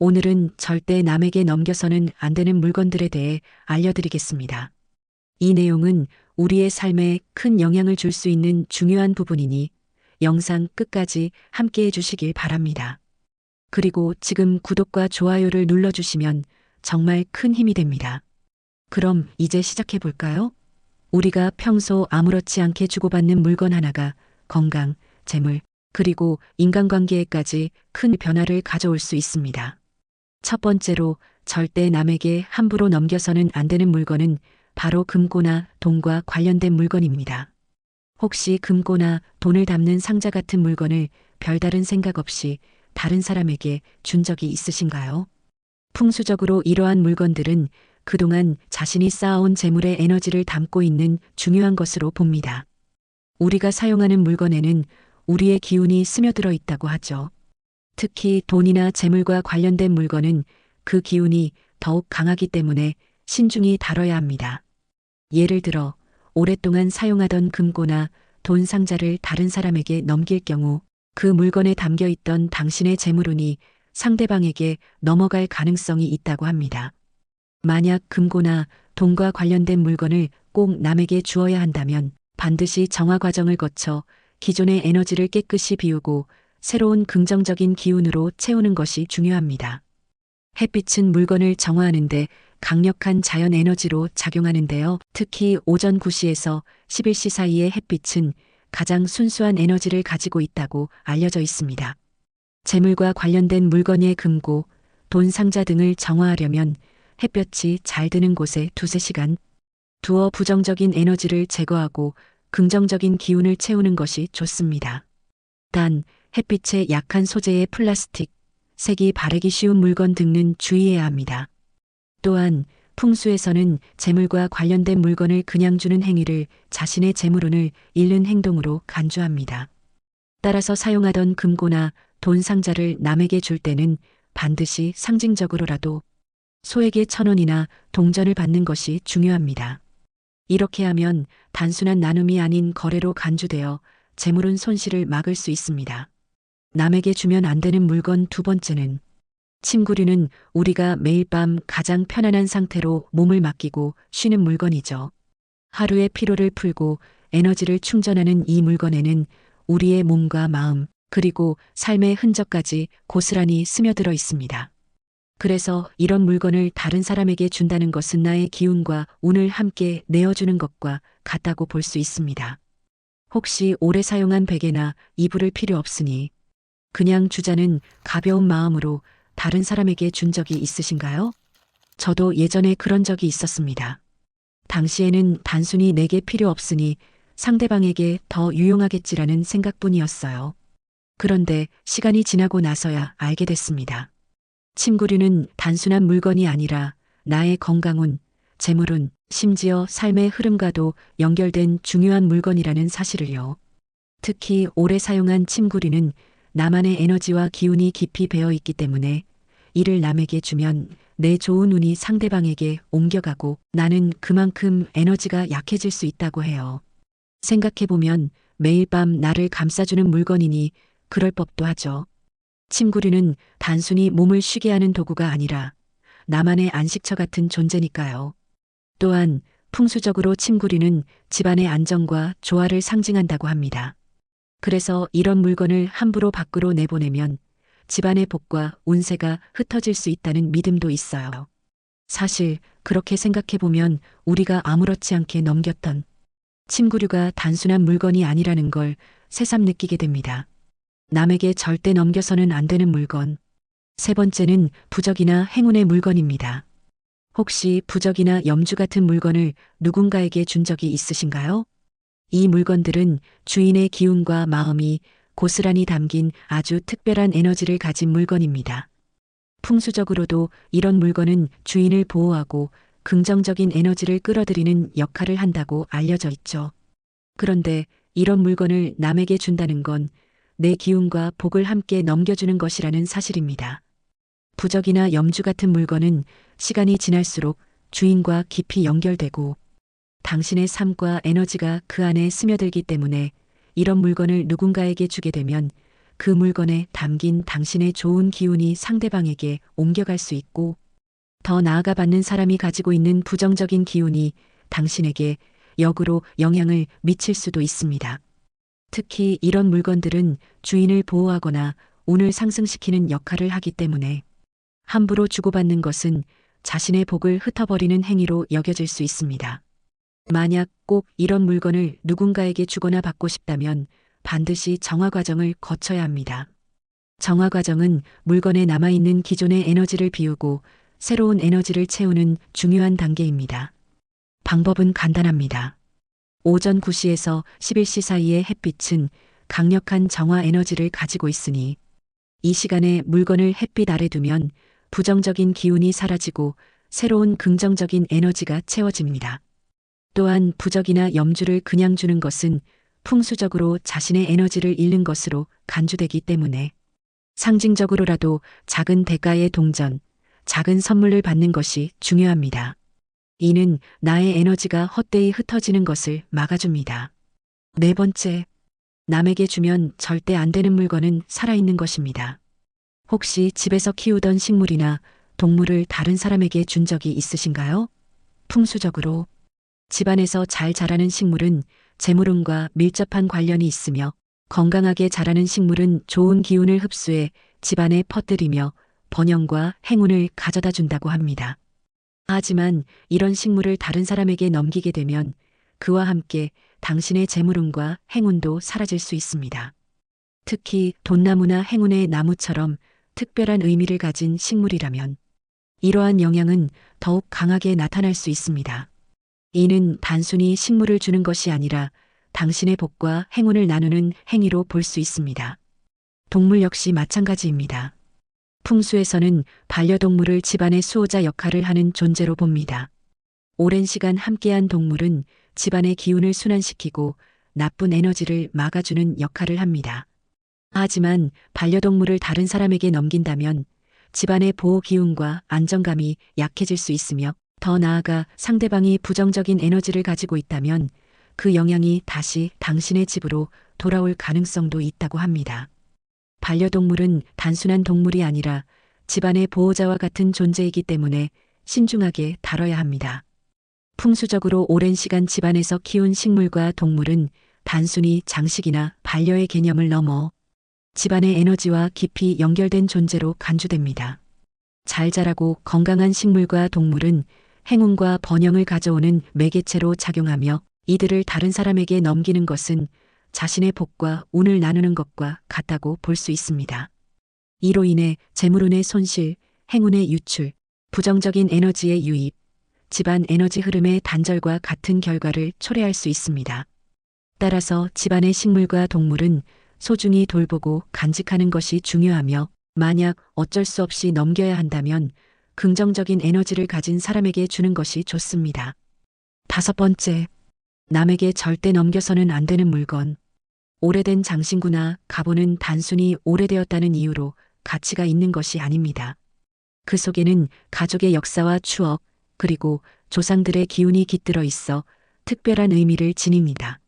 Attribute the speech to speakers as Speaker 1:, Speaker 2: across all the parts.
Speaker 1: 오늘은 절대 남에게 넘겨서는 안 되는 물건들에 대해 알려드리겠습니다. 이 내용은 우리의 삶에 큰 영향을 줄 수 있는 중요한 부분이니 영상 끝까지 함께 해주시길 바랍니다. 그리고 지금 구독과 좋아요를 눌러주시면 정말 큰 힘이 됩니다. 그럼 이제 시작해 볼까요? 우리가 평소 아무렇지 않게 주고받는 물건 하나가 건강, 재물, 그리고 인간관계에까지 큰 변화를 가져올 수 있습니다. 첫 번째로 절대 남에게 함부로 넘겨서는 안 되는 물건은 바로 금고나 돈과 관련된 물건입니다. 혹시 금고나 돈을 담는 상자 같은 물건을 별다른 생각 없이 다른 사람에게 준 적이 있으신가요? 풍수적으로 이러한 물건들은 그동안 자신이 쌓아온 재물의 에너지를 담고 있는 중요한 것으로 봅니다. 우리가 사용하는 물건에는 우리의 기운이 스며들어 있다고 하죠. 특히 돈이나 재물과 관련된 물건은 그 기운이 더욱 강하기 때문에 신중히 다뤄야 합니다. 예를 들어 오랫동안 사용하던 금고나 돈 상자를 다른 사람에게 넘길 경우 그 물건에 담겨 있던 당신의 재물운이 상대방에게 넘어갈 가능성이 있다고 합니다. 만약 금고나 돈과 관련된 물건을 꼭 남에게 주어야 한다면 반드시 정화 과정을 거쳐 기존의 에너지를 깨끗이 비우고 새로운 긍정적인 기운으로 채우는 것이 중요합니다. 햇빛은 물건을 정화하는데 강력한 자연 에너지로 작용하는데요. 특히 오전 9시에서 11시 사이의 햇빛은 가장 순수한 에너지를 가지고 있다고 알려져 있습니다. 재물과 관련된 물건의 금고, 돈 상자 등을 정화하려면 햇볕이 잘 드는 곳에 2~3시간 두어 부정적인 에너지를 제거하고 긍정적인 기운을 채우는 것이 좋습니다. 단, 햇빛에 약한 소재의 플라스틱, 색이 바르기 쉬운 물건 등은 주의해야 합니다. 또한 풍수에서는 재물과 관련된 물건을 그냥 주는 행위를 자신의 재물운을 잃는 행동으로 간주합니다. 따라서 사용하던 금고나 돈 상자를 남에게 줄 때는 반드시 상징적으로라도 소에게 1,000원이나 동전을 받는 것이 중요합니다. 이렇게 하면 단순한 나눔이 아닌 거래로 간주되어 재물운 손실을 막을 수 있습니다. 남에게 주면 안 되는 물건 두 번째는 침구류는 우리가 매일 밤 가장 편안한 상태로 몸을 맡기고 쉬는 물건이죠. 하루의 피로를 풀고 에너지를 충전하는 이 물건에는 우리의 몸과 마음, 그리고 삶의 흔적까지 고스란히 스며들어 있습니다. 그래서 이런 물건을 다른 사람에게 준다는 것은 나의 기운과 운을 함께 내어주는 것과 같다고 볼 수 있습니다. 혹시 오래 사용한 베개나 이불을 필요 없으니 그냥 주자는 가벼운 마음으로 다른 사람에게 준 적이 있으신가요? 저도 예전에 그런 적이 있었습니다. 당시에는 단순히 내게 필요 없으니 상대방에게 더 유용하겠지라는 생각뿐이었어요. 그런데 시간이 지나고 나서야 알게 됐습니다. 침구류는 단순한 물건이 아니라 나의 건강운, 재물운, 심지어 삶의 흐름과도 연결된 중요한 물건이라는 사실을요. 특히 오래 사용한 침구류는 나만의 에너지와 기운이 깊이 배어 있기 때문에 이를 남에게 주면 내 좋은 운이 상대방에게 옮겨가고 나는 그만큼 에너지가 약해질 수 있다고 해요. 생각해보면 매일 밤 나를 감싸주는 물건이니 그럴 법도 하죠. 침구류는 단순히 몸을 쉬게 하는 도구가 아니라 나만의 안식처 같은 존재니까요. 또한 풍수적으로 침구류는 집안의 안정과 조화를 상징한다고 합니다. 그래서 이런 물건을 함부로 밖으로 내보내면 집안의 복과 운세가 흩어질 수 있다는 믿음도 있어요. 사실 그렇게 생각해보면 우리가 아무렇지 않게 넘겼던 침구류가 단순한 물건이 아니라는 걸 새삼 느끼게 됩니다. 남에게 절대 넘겨서는 안 되는 물건. 세 번째는 부적이나 행운의 물건입니다. 혹시 부적이나 염주 같은 물건을 누군가에게 준 적이 있으신가요? 이 물건들은 주인의 기운과 마음이 고스란히 담긴 아주 특별한 에너지를 가진 물건입니다. 풍수적으로도 이런 물건은 주인을 보호하고 긍정적인 에너지를 끌어들이는 역할을 한다고 알려져 있죠. 그런데 이런 물건을 남에게 준다는 건 내 기운과 복을 함께 넘겨주는 것이라는 사실입니다. 부적이나 염주 같은 물건은 시간이 지날수록 주인과 깊이 연결되고 당신의 삶과 에너지가 그 안에 스며들기 때문에 이런 물건을 누군가에게 주게 되면 그 물건에 담긴 당신의 좋은 기운이 상대방에게 옮겨갈 수 있고, 더 나아가 받는 사람이 가지고 있는 부정적인 기운이 당신에게 역으로 영향을 미칠 수도 있습니다. 특히 이런 물건들은 주인을 보호하거나 운을 상승시키는 역할을 하기 때문에 함부로 주고받는 것은 자신의 복을 흩어버리는 행위로 여겨질 수 있습니다. 만약 꼭 이런 물건을 누군가에게 주거나 받고 싶다면 반드시 정화 과정을 거쳐야 합니다. 정화 과정은 물건에 남아있는 기존의 에너지를 비우고 새로운 에너지를 채우는 중요한 단계입니다. 방법은 간단합니다. 오전 9시에서 11시 사이의 햇빛은 강력한 정화 에너지를 가지고 있으니 이 시간에 물건을 햇빛 아래 두면 부정적인 기운이 사라지고 새로운 긍정적인 에너지가 채워집니다. 또한 부적이나 염주를 그냥 주는 것은 풍수적으로 자신의 에너지를 잃는 것으로 간주되기 때문에 상징적으로라도 작은 대가의 동전, 작은 선물을 받는 것이 중요합니다. 이는 나의 에너지가 헛되이 흩어지는 것을 막아줍니다. 네 번째, 남에게 주면 절대 안 되는 물건은 살아있는 것입니다. 혹시 집에서 키우던 식물이나 동물을 다른 사람에게 준 적이 있으신가요? 풍수적으로 집안에서 잘 자라는 식물은 재물운과 밀접한 관련이 있으며 건강하게 자라는 식물은 좋은 기운을 흡수해 집안에 퍼뜨리며 번영과 행운을 가져다 준다고 합니다. 하지만 이런 식물을 다른 사람에게 넘기게 되면 그와 함께 당신의 재물운과 행운도 사라질 수 있습니다. 특히 돈나무나 행운의 나무처럼 특별한 의미를 가진 식물이라면 이러한 영향은 더욱 강하게 나타날 수 있습니다. 이는 단순히 식물을 주는 것이 아니라 당신의 복과 행운을 나누는 행위로 볼 수 있습니다. 동물 역시 마찬가지입니다. 풍수에서는 반려동물을 집안의 수호자 역할을 하는 존재로 봅니다. 오랜 시간 함께한 동물은 집안의 기운을 순환시키고 나쁜 에너지를 막아주는 역할을 합니다. 하지만 반려동물을 다른 사람에게 넘긴다면 집안의 보호 기운과 안정감이 약해질 수 있으며 더 나아가 상대방이 부정적인 에너지를 가지고 있다면 그 영향이 다시 당신의 집으로 돌아올 가능성도 있다고 합니다. 반려동물은 단순한 동물이 아니라 집안의 보호자와 같은 존재이기 때문에 신중하게 다뤄야 합니다. 풍수적으로 오랜 시간 집안에서 키운 식물과 동물은 단순히 장식이나 반려의 개념을 넘어 집안의 에너지와 깊이 연결된 존재로 간주됩니다. 잘 자라고 건강한 식물과 동물은 행운과 번영을 가져오는 매개체로 작용하며 이들을 다른 사람에게 넘기는 것은 자신의 복과 운을 나누는 것과 같다고 볼 수 있습니다. 이로 인해 재물운의 손실, 행운의 유출, 부정적인 에너지의 유입, 집안 에너지 흐름의 단절과 같은 결과를 초래할 수 있습니다. 따라서 집안의 식물과 동물은 소중히 돌보고 간직하는 것이 중요하며 만약 어쩔 수 없이 넘겨야 한다면 긍정적인 에너지를 가진 사람에게 주는 것이 좋습니다. 다섯 번째, 남에게 절대 넘겨서는 안 되는 물건. 오래된 장신구나 갑오는 단순히 오래되었다는 이유로 가치가 있는 것이 아닙니다. 그 속에는 가족의 역사와 추억, 그리고 조상들의 기운이 깃들어 있어 특별한 의미를 지닙니다.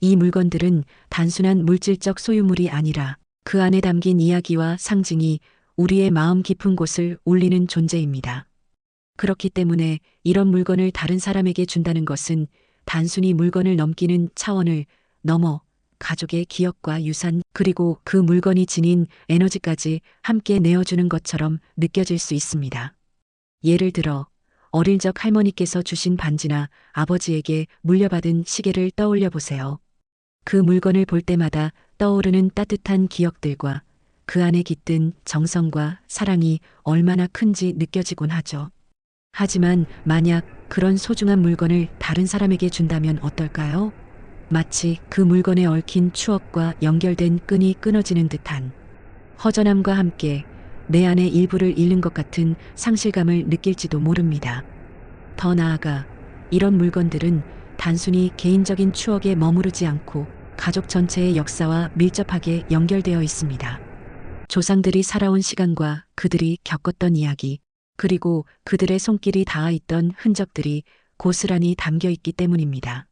Speaker 1: 이 물건들은 단순한 물질적 소유물이 아니라 그 안에 담긴 이야기와 상징이 우리의 마음 깊은 곳을 울리는 존재입니다. 그렇기 때문에 이런 물건을 다른 사람에게 준다는 것은 단순히 물건을 넘기는 차원을 넘어 가족의 기억과 유산 그리고 그 물건이 지닌 에너지까지 함께 내어주는 것처럼 느껴질 수 있습니다. 예를 들어 어릴 적 할머니께서 주신 반지나 아버지에게 물려받은 시계를 떠올려 보세요. 그 물건을 볼 때마다 떠오르는 따뜻한 기억들과 그 안에 깃든 정성과 사랑이 얼마나 큰지 느껴지곤 하죠. 하지만 만약 그런 소중한 물건을 다른 사람에게 준다면 어떨까요? 마치 그 물건에 얽힌 추억과 연결된 끈이 끊어지는 듯한 허전함과 함께 내 안의 일부를 잃는 것 같은 상실감을 느낄지도 모릅니다. 더 나아가 이런 물건들은 단순히 개인적인 추억에 머무르지 않고 가족 전체의 역사와 밀접하게 연결되어 있습니다. 조상들이 살아온 시간과 그들이 겪었던 이야기, 그리고 그들의 손길이 닿아 있던 흔적들이 고스란히 담겨 있기 때문입니다.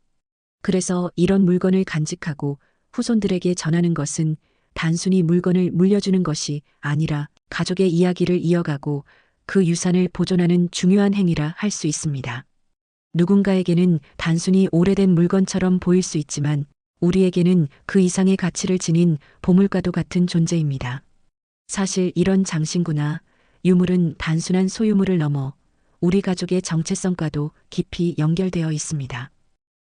Speaker 1: 그래서 이런 물건을 간직하고 후손들에게 전하는 것은 단순히 물건을 물려주는 것이 아니라 가족의 이야기를 이어가고 그 유산을 보존하는 중요한 행위라 할 수 있습니다. 누군가에게는 단순히 오래된 물건처럼 보일 수 있지만 우리에게는 그 이상의 가치를 지닌 보물과도 같은 존재입니다. 사실 이런 장신구나 유물은 단순한 소유물을 넘어 우리 가족의 정체성과도 깊이 연결되어 있습니다.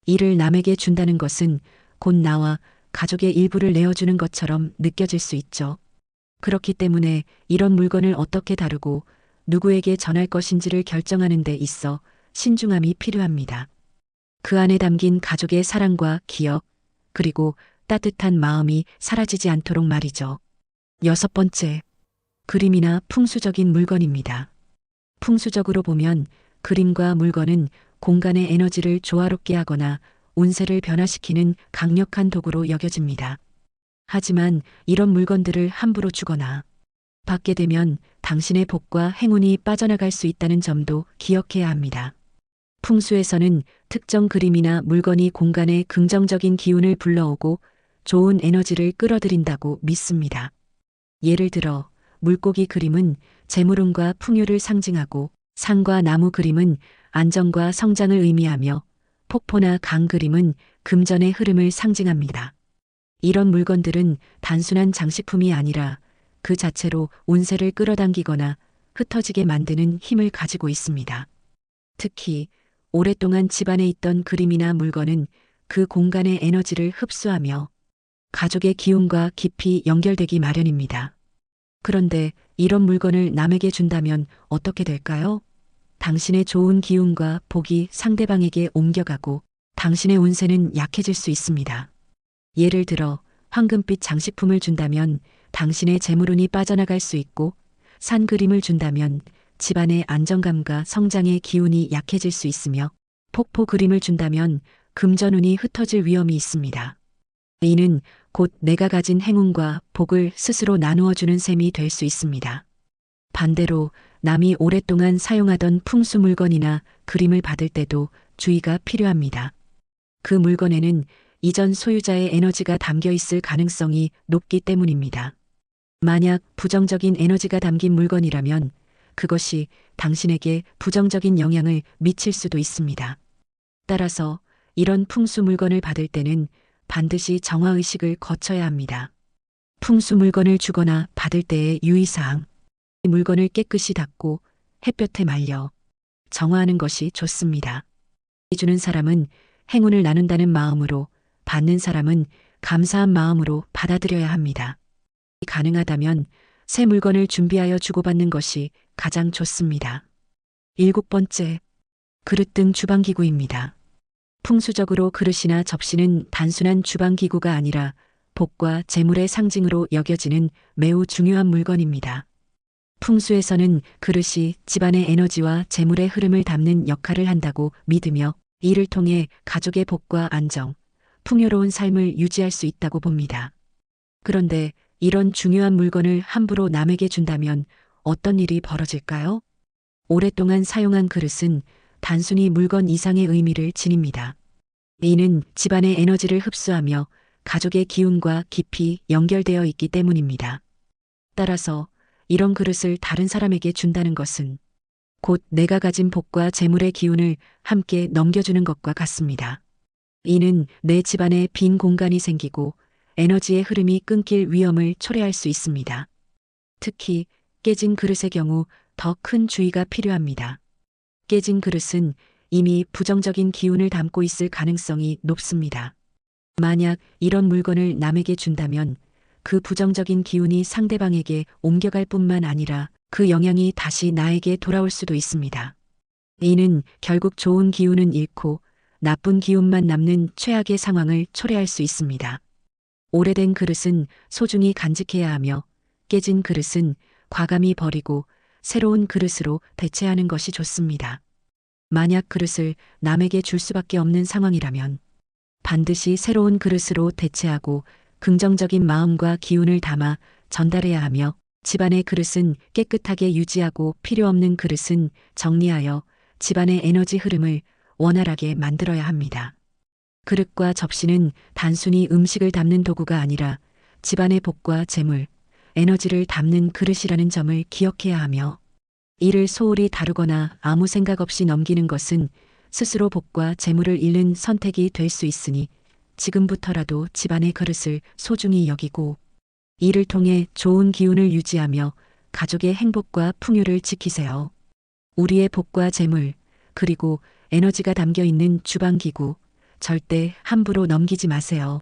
Speaker 1: 이를 남에게 준다는 것은 곧 나와 가족의 일부를 내어주는 것처럼 느껴질 수 있죠. 그렇기 때문에 이런 물건을 어떻게 다루고 누구에게 전할 것인지를 결정하는 데 있어 신중함이 필요합니다. 그 안에 담긴 가족의 사랑과 기억, 그리고 따뜻한 마음이 사라지지 않도록 말이죠. 6번째, 그림이나 풍수적인 물건입니다. 풍수적으로 보면 그림과 물건은 공간의 에너지를 조화롭게 하거나 운세를 변화시키는 강력한 도구로 여겨집니다. 하지만 이런 물건들을 함부로 주거나 받게 되면 당신의 복과 행운이 빠져나갈 수 있다는 점도 기억해야 합니다. 풍수에서는 특정 그림이나 물건이 공간에 긍정적인 기운을 불러오고 좋은 에너지를 끌어들인다고 믿습니다. 예를 들어 물고기 그림은 재물운과 풍요를 상징하고 산과 나무 그림은 안정과 성장을 의미하며 폭포나 강 그림은 금전의 흐름을 상징합니다. 이런 물건들은 단순한 장식품이 아니라 그 자체로 운세를 끌어당기거나 흩어지게 만드는 힘을 가지고 있습니다. 특히 오랫동안 집안에 있던 그림이나 물건은 그 공간의 에너지를 흡수하며 가족의 기운과 깊이 연결되기 마련입니다. 그런데 이런 물건을 남에게 준다면 어떻게 될까요? 당신의 좋은 기운과 복이 상대방에게 옮겨가고 당신의 운세는 약해질 수 있습니다. 예를 들어 황금빛 장식품을 준다면 당신의 재물운이 빠져나갈 수 있고 산 그림을 준다면 집안의 안정감과 성장의 기운이 약해질 수 있으며 폭포 그림을 준다면 금전운이 흩어질 위험이 있습니다. 이는 곧 내가 가진 행운과 복을 스스로 나누어 주는 셈이 될 수 있습니다. 반대로 남이 오랫동안 사용하던 풍수 물건이나 그림을 받을 때도 주의가 필요합니다. 그 물건에는 이전 소유자의 에너지가 담겨 있을 가능성이 높기 때문입니다. 만약 부정적인 에너지가 담긴 물건이라면 그것이 당신에게 부정적인 영향을 미칠 수도 있습니다. 따라서 이런 풍수 물건을 받을 때는 반드시 정화의식을 거쳐야 합니다. 풍수 물건을 주거나 받을 때의 유의사항. 물건을 깨끗이 닦고 햇볕에 말려 정화하는 것이 좋습니다. 주는 사람은 행운을 나눈다는 마음으로, 받는 사람은 감사한 마음으로 받아들여야 합니다. 가능하다면 새 물건을 준비하여 주고받는 것이 가장 좋습니다. 7번째, 그릇 등 주방기구입니다. 풍수적으로 그릇이나 접시는 단순한 주방기구가 아니라 복과 재물의 상징으로 여겨지는 매우 중요한 물건입니다. 풍수에서는 그릇이 집안의 에너지와 재물의 흐름을 담는 역할을 한다고 믿으며 이를 통해 가족의 복과 안정, 풍요로운 삶을 유지할 수 있다고 봅니다. 그런데 이런 중요한 물건을 함부로 남에게 준다면 어떤 일이 벌어질까요? 오랫동안 사용한 그릇은 단순히 물건 이상의 의미를 지닙니다. 이는 집안의 에너지를 흡수하며 가족의 기운과 깊이 연결되어 있기 때문입니다. 따라서 이런 그릇을 다른 사람에게 준다는 것은 곧 내가 가진 복과 재물의 기운을 함께 넘겨주는 것과 같습니다. 이는 내 집안에 빈 공간이 생기고 에너지의 흐름이 끊길 위험을 초래할 수 있습니다. 특히 깨진 그릇의 경우 더 큰 주의가 필요합니다. 깨진 그릇은 이미 부정적인 기운을 담고 있을 가능성이 높습니다. 만약 이런 물건을 남에게 준다면 그 부정적인 기운이 상대방에게 옮겨갈 뿐만 아니라 그 영향이 다시 나에게 돌아올 수도 있습니다. 이는 결국 좋은 기운은 잃고 나쁜 기운만 남는 최악의 상황을 초래할 수 있습니다. 오래된 그릇은 소중히 간직해야 하며 깨진 그릇은 과감히 버리고 새로운 그릇으로 대체하는 것이 좋습니다. 만약 그릇을 남에게 줄 수밖에 없는 상황이라면 반드시 새로운 그릇으로 대체하고 긍정적인 마음과 기운을 담아 전달해야 하며 집안의 그릇은 깨끗하게 유지하고 필요 없는 그릇은 정리하여 집안의 에너지 흐름을 원활하게 만들어야 합니다. 그릇과 접시는 단순히 음식을 담는 도구가 아니라 집안의 복과 재물, 에너지를 담는 그릇이라는 점을 기억해야 하며 이를 소홀히 다루거나 아무 생각 없이 넘기는 것은 스스로 복과 재물을 잃는 선택이 될 수 있으니 지금부터라도 집안의 그릇을 소중히 여기고 이를 통해 좋은 기운을 유지하며 가족의 행복과 풍요를 지키세요. 우리의 복과 재물, 그리고 에너지가 담겨 있는 주방기구, 절대 함부로 넘기지 마세요.